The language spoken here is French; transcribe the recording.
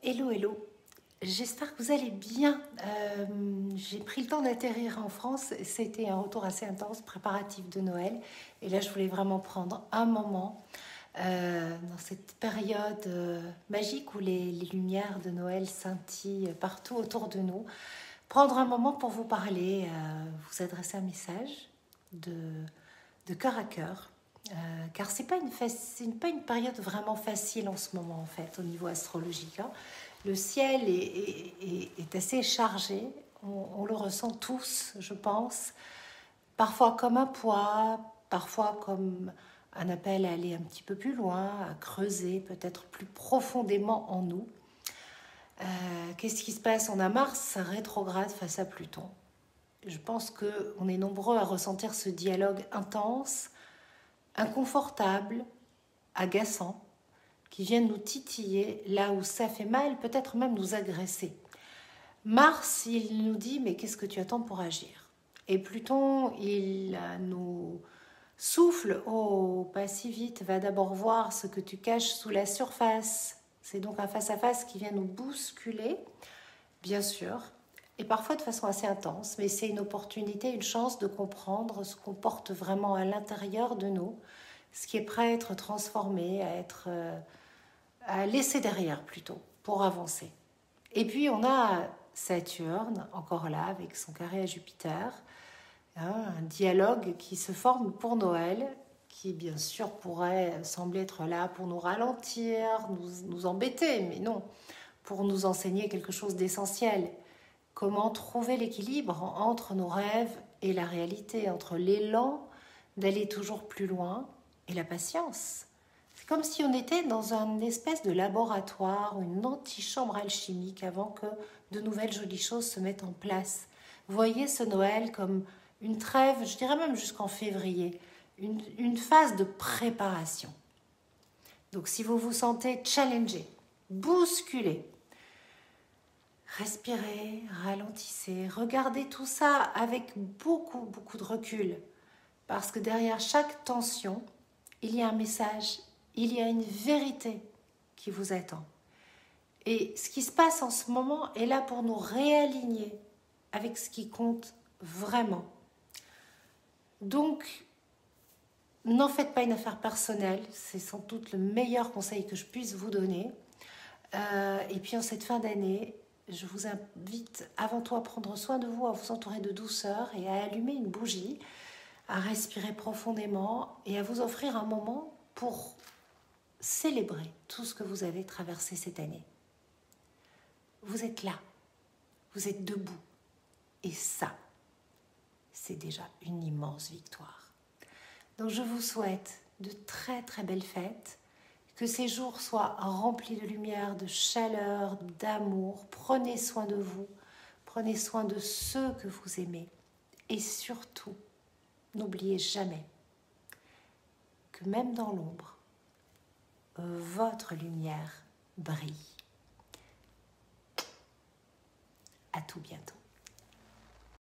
Hello, hello. J'espère que vous allez bien. J'ai pris le temps d'atterrir en France. C'était un retour assez intense, préparatif de Noël. Et là, je voulais vraiment prendre un moment dans cette période magique où les lumières de Noël scintillent partout autour de nous. Prendre un moment pour vous parler, vous adresser un message de cœur à cœur. Car c'est pas une période vraiment facile en ce moment en fait au niveau astrologique. Hein. Le ciel est assez chargé, on le ressent tous, je pense, parfois comme un poids, parfois comme un appel à aller un petit peu plus loin, à creuser peut-être plus profondément en nous. Qu'est-ce qui se passe? On a Mars rétrograde face à Pluton. Je pense qu'on est nombreux à ressentir ce dialogue intense, inconfortable, agaçant, qui viennent nous titiller là où ça fait mal, peut-être même nous agresser. Mars, il nous dit, mais qu'est-ce que tu attends pour agir? Et Pluton, il nous souffle, oh, pas si vite, va d'abord voir ce que tu caches sous la surface. C'est donc un face-à-face qui vient nous bousculer, bien sûr, et parfois de façon assez intense, mais c'est une opportunité, une chance de comprendre ce qu'on porte vraiment à l'intérieur de nous, ce qui est prêt à être transformé, à laisser derrière plutôt, pour avancer. Et puis on a Saturne, encore là, avec son carré à Jupiter, hein, un dialogue qui se forme pour Noël, qui bien sûr pourrait sembler être là pour nous ralentir, nous embêter, mais non, pour nous enseigner quelque chose d'essentiel. Comment trouver l'équilibre entre nos rêves et la réalité, entre l'élan d'aller toujours plus loin et la patience. C'est comme si on était dans une espèce de laboratoire, une antichambre alchimique avant que de nouvelles jolies choses se mettent en place. Voyez ce Noël comme une trêve, je dirais même jusqu'en février, une phase de préparation. Donc si vous vous sentez challengé, bousculé, respirez, ralentissez, regardez tout ça avec beaucoup de recul. Parce que derrière chaque tension, il y a un message, il y a une vérité qui vous attend. Et ce qui se passe en ce moment est là pour nous réaligner avec ce qui compte vraiment. Donc, n'en faites pas une affaire personnelle, c'est sans doute le meilleur conseil que je puisse vous donner. Et puis en cette fin d'année, je vous invite avant tout à prendre soin de vous, à vous entourer de douceur et à allumer une bougie, à respirer profondément et à vous offrir un moment pour célébrer tout ce que vous avez traversé cette année. Vous êtes là, vous êtes debout et ça, c'est déjà une immense victoire. Donc je vous souhaite de très belles fêtes, que ces jours soient remplis de lumière, de chaleur, d'amour. Prenez soin de vous, prenez soin de ceux que vous aimez. Et surtout, n'oubliez jamais que même dans l'ombre, votre lumière brille. À tout bientôt.